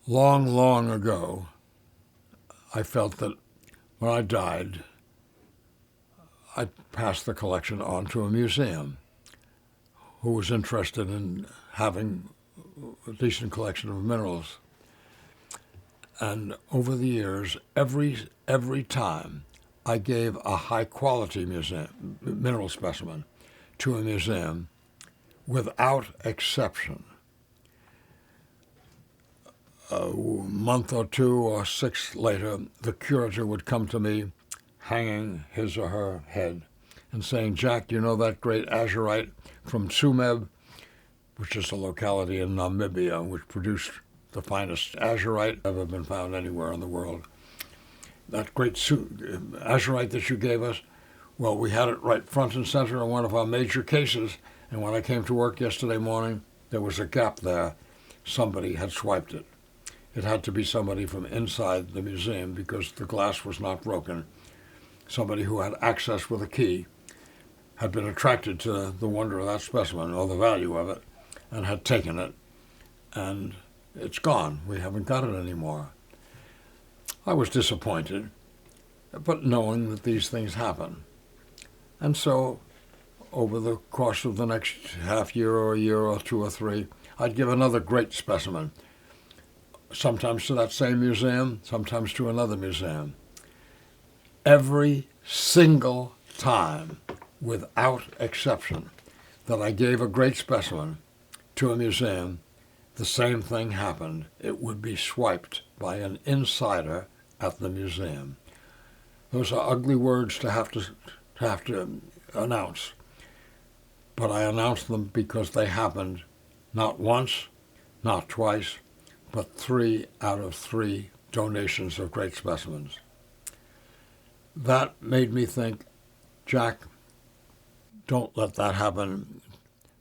Long, long ago, I felt that when I died, I'd pass the collection on to a museum who was interested in having a decent collection of minerals. And over the years, every time I gave a high-quality mineral specimen to a museum, without exception, a month or 2 or 6 later, the curator would come to me hanging his or her head and saying, "Jack, do you know that great azurite from Tsumeb," which is a locality in Namibia which produced the finest azurite ever been found anywhere in the world. That great azurite that you gave us, well, we had it right front and center in one of our major cases, and when I came to work yesterday morning, there was a gap there. Somebody had swiped it. It had to be somebody from inside the museum because the glass was not broken. Somebody who had access with a key had been attracted to the wonder of that specimen or the value of it and had taken it, and it's gone. We haven't got it anymore. I was disappointed, but knowing that these things happen. And so over the course of the next half year or a year or 2 or 3, I'd give another great specimen, sometimes to that same museum, sometimes to another museum. Every single time, without exception, that I gave a great specimen to a museum, the same thing happened. It would be swiped by an insider at the museum. Those are ugly words to have to announce, but I announce them because they happened not once, not twice, but 3 out of 3 donations of great specimens. That made me think, Jack, don't let that happen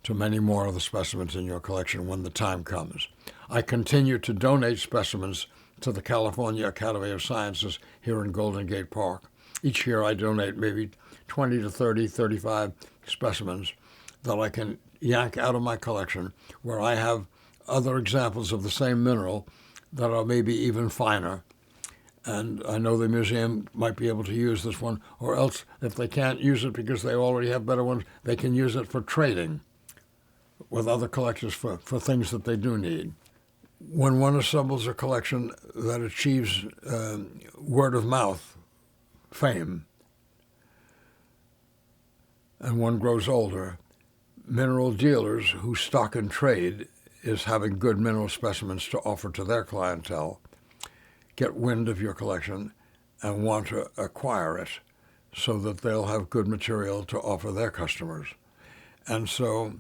to many more of the specimens in your collection when the time comes. I continue to donate specimens to the California Academy of Sciences here in Golden Gate Park. Each year I donate maybe 20 to 30, 35 specimens that I can yank out of my collection, where I have other examples of the same mineral that are maybe even finer. And I know the museum might be able to use this one, or else if they can't use it because they already have better ones, they can use it for trading with other collectors for things that they do need. When one assembles a collection that achieves word of mouth fame, and one grows older, mineral dealers who stock and trade is having good mineral specimens to offer to their clientele get wind of your collection and want to acquire it so that they'll have good material to offer their customers. And so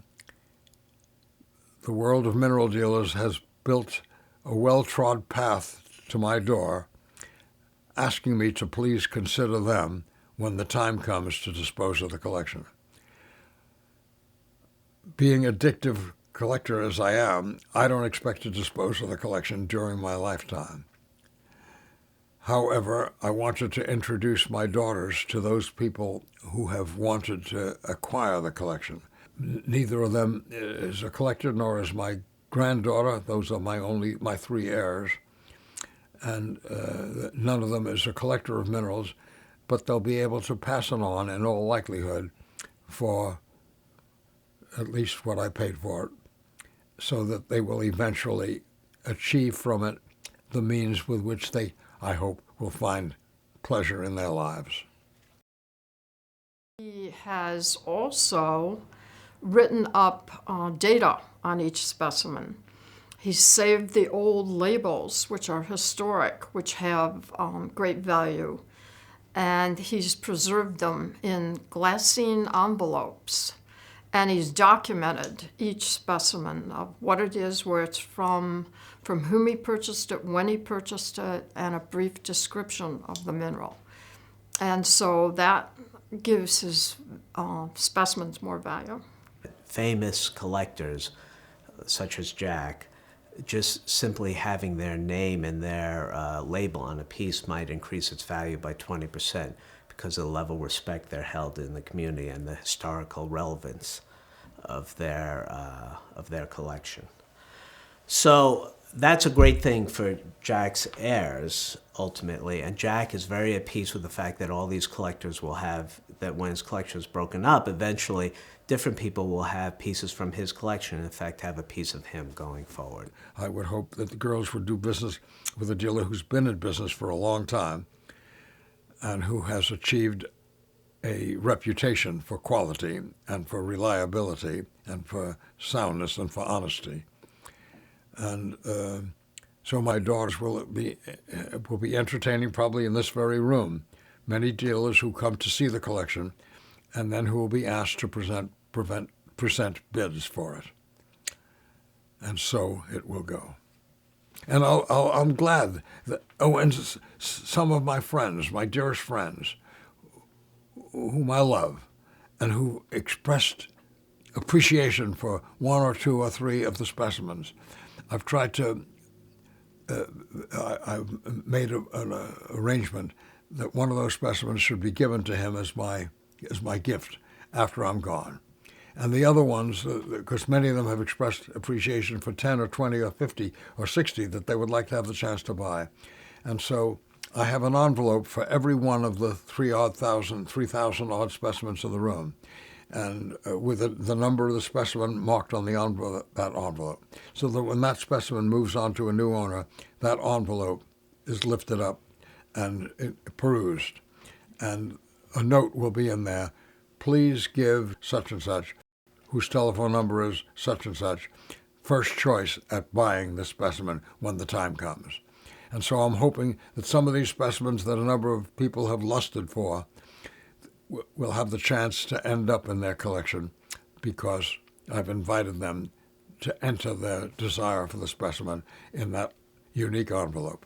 the world of mineral dealers has built a well-trod path to my door, asking me to please consider them when the time comes to dispose of the collection. Being addictive collector as I am, I don't expect to dispose of the collection during my lifetime. However, I wanted to introduce my daughters to those people who have wanted to acquire the collection. Neither of them is a collector, nor is my granddaughter. Those are my 3 heirs. And none of them is a collector of minerals, but they'll be able to pass it on in all likelihood for at least what I paid for it, so that they will eventually achieve from it the means with which they, I hope, will find pleasure in their lives. He has also written up data on each specimen. He's saved the old labels, which are historic, which have great value, and he's preserved them in glassine envelopes. And he's documented each specimen of what it is, where it's from whom he purchased it, when he purchased it, and a brief description of the mineral. And so that gives his specimens more value. Famous collectors, such as Jack, just simply having their name and their label on a piece might increase its value by 20%. Because of the level of respect they're held in the community and the historical relevance of their collection. So That's a great thing for Jack's heirs, ultimately. And Jack is very at peace with the fact that all these collectors will have, that when his collection is broken up, eventually different people will have pieces from his collection, and in fact have a piece of him going forward. I would hope that the girls would do business with a dealer who's been in business for a long time and who has achieved a reputation for quality and for reliability and for soundness and for honesty. And so my daughters will be entertaining, probably in this very room, many dealers who come to see the collection and then who will be asked to present bids for it. And so it will go. And I'm glad that, and some of my friends, my dearest friends, whom I love, and who expressed appreciation for one or two or three of the specimens, I've tried to, I've made an arrangement that one of those specimens should be given to him as my gift after I'm gone. And the other ones, because many of them have expressed appreciation for 10 or 20 or 50 or 60 that they would like to have the chance to buy. And so I have an envelope for every one of the 3,000 odd specimens in the room, and with the number of the specimen marked on the that envelope, so that when that specimen moves on to a new owner, that envelope is lifted up and perused, and a note will be in there. Please give such and such, whose telephone number is such and such, first choice at buying this specimen when the time comes. And so I'm hoping that some of these specimens that a number of people have lusted for will have the chance to end up in their collection because I've invited them to enter their desire for the specimen in that unique envelope.